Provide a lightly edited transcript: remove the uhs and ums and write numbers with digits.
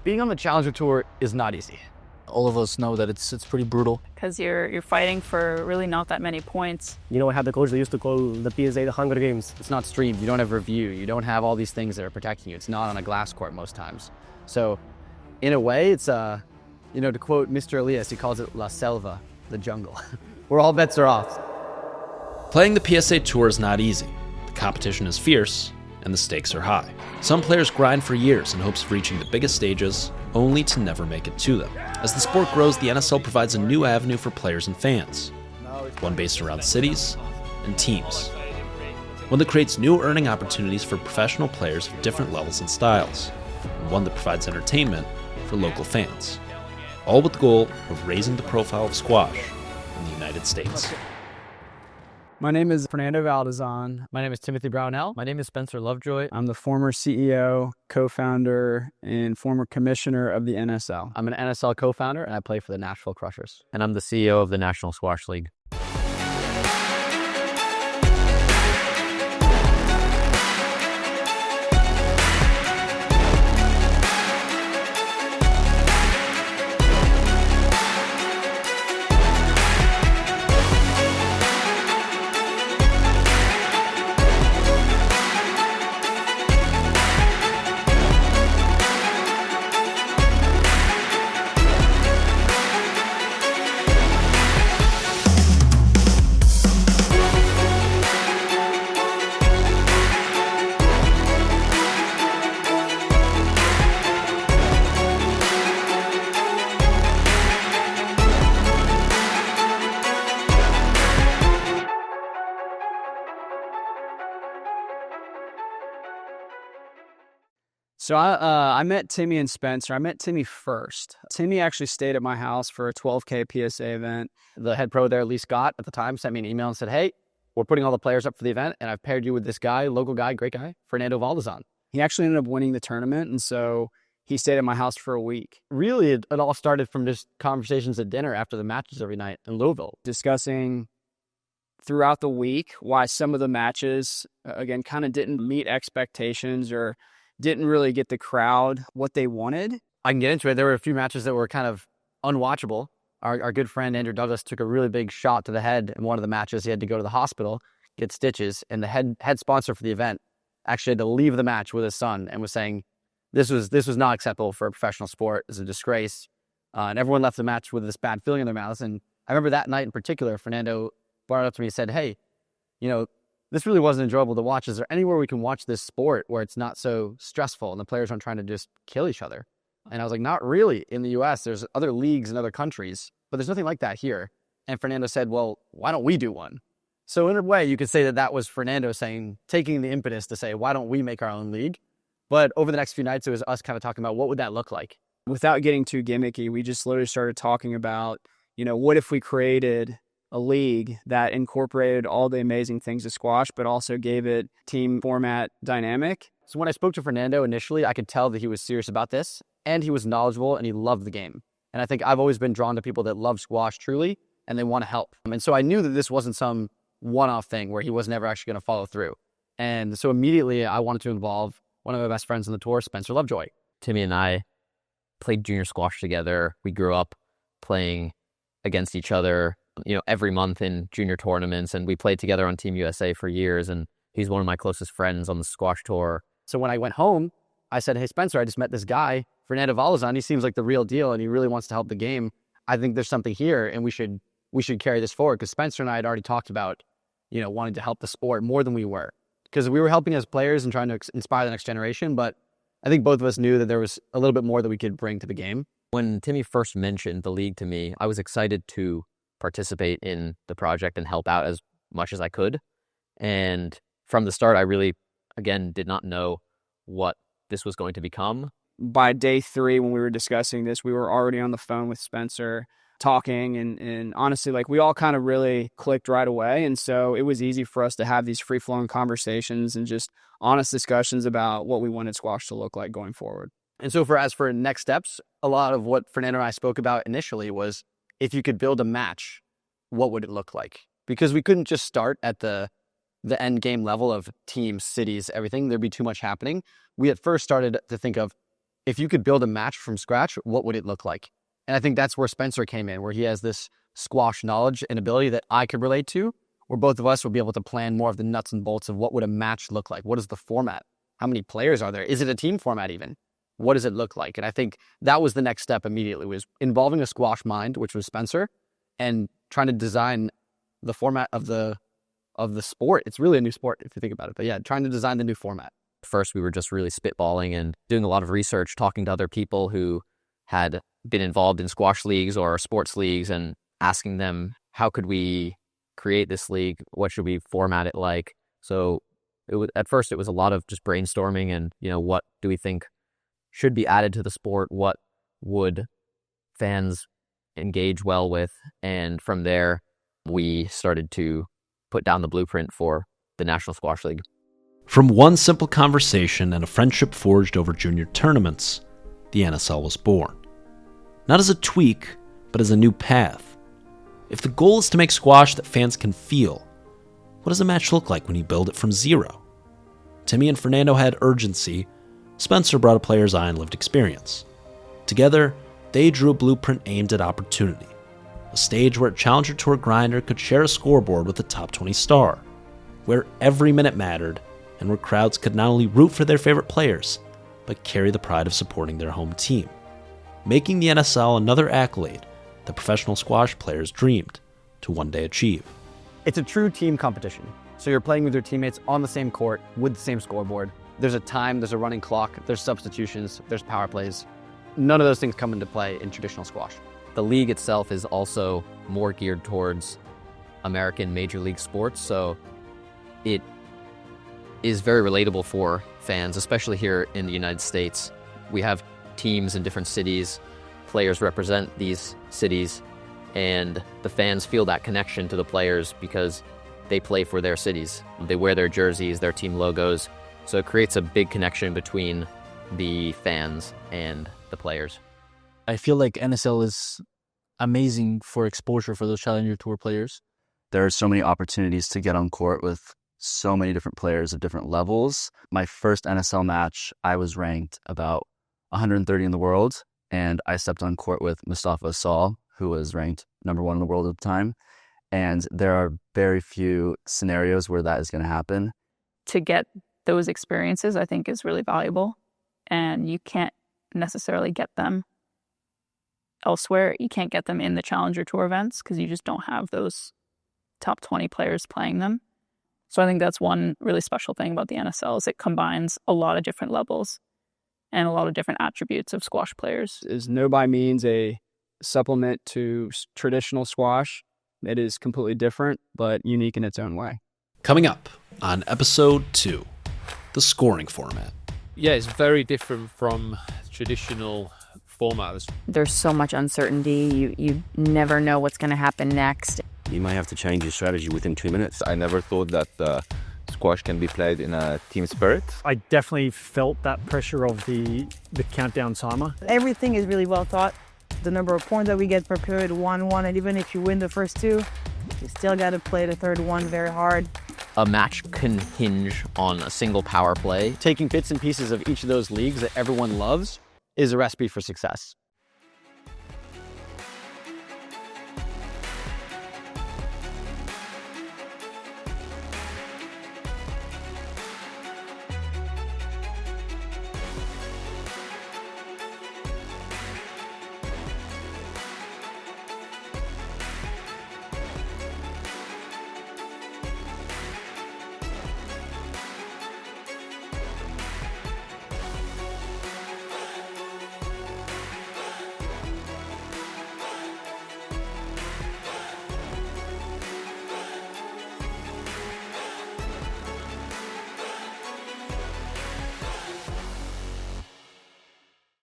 Being on the Challenger Tour is not easy. All of us know that it's pretty brutal. Because you're fighting for really not that many points. You know, I had the coach that used to call the PSA the Hunger Games. It's not streamed, you don't have review, you don't have all these things that are protecting you. It's not on a glass court most times. So, in a way, it's, to quote Mr. Elias, he calls it La Selva, the jungle, where all bets are off. Playing the PSA Tour is not easy. The competition is fierce, and the stakes are high. Some players grind for years in hopes of reaching the biggest stages, only to never make it to them. As the sport grows, the NSL provides a new avenue for players and fans, one based around cities and teams, one that creates new earning opportunities for professional players of different levels and styles, and one that provides entertainment for local fans, all with the goal of raising the profile of squash in the United States. My name is Fernando Valdezon. My name is Timothy Brownell. My name is Spencer Lovejoy. I'm the former CEO, co-founder, and former commissioner of the NSL. I'm an NSL co-founder, and I play for the Nashville Crushers. And I'm the CEO of the National Squash League. So I met Timmy and Spencer. I met Timmy first. Timmy actually stayed at my house for a 12K PSA event. The head pro there, Lee Scott, at the time, sent me an email and said, hey, we're putting all the players up for the event, and I've paired you with this guy, local guy, great guy, Fernando Valdezon. He actually ended up winning the tournament, and so he stayed at my house for a week. Really, it all started from just conversations at dinner after the matches every night in Louisville. Discussing throughout the week why some of the matches, again, kind of didn't meet expectations or didn't really get the crowd what they wanted. I can get into it. There were a few matches that were kind of unwatchable. Our good friend Andrew Douglas took a really big shot to the head in one of the matches. He had to go to the hospital, get stitches, and the head sponsor for the event actually had to leave the match with his son and was saying this was not acceptable for a professional sport. It's a disgrace. And everyone left the match with this bad feeling in their mouths. And I remember that night in particular, Fernando brought it up to me and said, hey, this really wasn't enjoyable to watch. Is there anywhere we can watch this sport where it's not so stressful and the players aren't trying to just kill each other? And I was like, not really. In the US, there's other leagues in other countries, but there's nothing like that here. And Fernando said, well, why don't we do one? So in a way, you could say that was Fernando taking the impetus to say, why don't we make our own league? But over the next few nights, it was us kind of talking about what would that look like? Without getting too gimmicky, we just literally started talking about, what if we created a league that incorporated all the amazing things of squash, but also gave it team format dynamic. So when I spoke to Fernando initially, I could tell that he was serious about this, and he was knowledgeable, and he loved the game. And I think I've always been drawn to people that love squash truly, and they want to help. And so I knew that this wasn't some one-off thing where he was never actually going to follow through. And so immediately I wanted to involve one of my best friends on the tour, Spencer Lovejoy. Timmy and I played junior squash together. We grew up playing against each other, every month in junior tournaments, and we played together on Team USA for years, and he's one of my closest friends on the squash tour. So when I went home, I said, hey, Spencer, I just met this guy, Fernando Valdezon. He seems like the real deal, and he really wants to help the game. I think there's something here, and we should carry this forward, because Spencer and I had already talked about, wanting to help the sport more than we were, because we were helping as players and trying to inspire the next generation, but I think both of us knew that there was a little bit more that we could bring to the game. When Timmy first mentioned the league to me, I was excited to participate in the project and help out as much as I could. And from the start, I really, again, did not know what this was going to become. By day 3, when we were discussing this, we were already on the phone with Spencer talking, and honestly, we all kind of really clicked right away. And so it was easy for us to have these free-flowing conversations and just honest discussions about what we wanted squash to look like going forward. And so as for next steps, a lot of what Fernando and I spoke about initially was, if you could build a match, what would it look like? Because we couldn't just start at the end game level of teams, cities, everything. There'd be too much happening. We at first started to think of, if you could build a match from scratch, what would it look like? And I think that's where Spencer came in, where he has this squash knowledge and ability that I could relate to, where both of us would be able to plan more of the nuts and bolts of what would a match look like? What is the format? How many players are there? Is it a team format even? What does it look like? And I think that was the next step immediately, was involving a squash mind, which was Spencer, and trying to design the format of the sport. It's really a new sport if you think about it. But yeah, trying to design the new format. First, we were just really spitballing and doing a lot of research, talking to other people who had been involved in squash leagues or sports leagues and asking them, how could we create this league? What should we format it like? So at first it was a lot of just brainstorming and, what do we think should be added to the sport? What would fans engage well with? And from there, we started to put down the blueprint for the National Squash League. From one simple conversation and a friendship forged over junior tournaments, the NSL was born. Not as a tweak, but as a new path. If the goal is to make squash that fans can feel, what does a match look like when you build it from zero? Timmy and Fernando had urgency. Spencer brought a player's eye and lived experience. Together, they drew a blueprint aimed at opportunity. A stage where a Challenger Tour grinder could share a scoreboard with a top 20 star. Where every minute mattered, and where crowds could not only root for their favorite players, but carry the pride of supporting their home team, making the NSL another accolade that professional squash players dreamed to one day achieve. It's a true team competition. So you're playing with your teammates on the same court with the same scoreboard. There's a time, there's a running clock, there's substitutions, there's power plays. None of those things come into play in traditional squash. The league itself is also more geared towards American Major League sports, so it is very relatable for fans, especially here in the United States. We have teams in different cities, players represent these cities, and the fans feel that connection to the players because they play for their cities. They wear their jerseys, their team logos, so it creates a big connection between the fans and the players. I feel like NSL is amazing for exposure for those Challenger Tour players. There are so many opportunities to get on court with so many different players of different levels. My first NSL match, I was ranked about 130 in the world, and I stepped on court with Mustafa Asal, who was ranked number 1 in the world at the time. And there are very few scenarios where that is going to happen. To get those experiences, I think, is really valuable. And you can't necessarily get them elsewhere. You can't get them in the Challenger Tour events because you just don't have those top 20 players playing them. So I think that's one really special thing about the NSL is it combines a lot of different levels and a lot of different attributes of squash players. Is no by means a supplement to traditional squash. It is completely different, but unique in its own way. Coming up on episode 2, the scoring format. Yeah, it's very different from traditional formats. There's so much uncertainty. You never know what's going to happen next. You might have to change your strategy within 2 minutes. I never thought that squash can be played in a team spirit. I definitely felt that pressure of the countdown timer. Everything is really well thought. The number of points that we get per period, 1-1, and even if you win the first 2, you still got to play the third one very hard. A match can hinge on a single power play. Taking bits and pieces of each of those leagues that everyone loves is a recipe for success.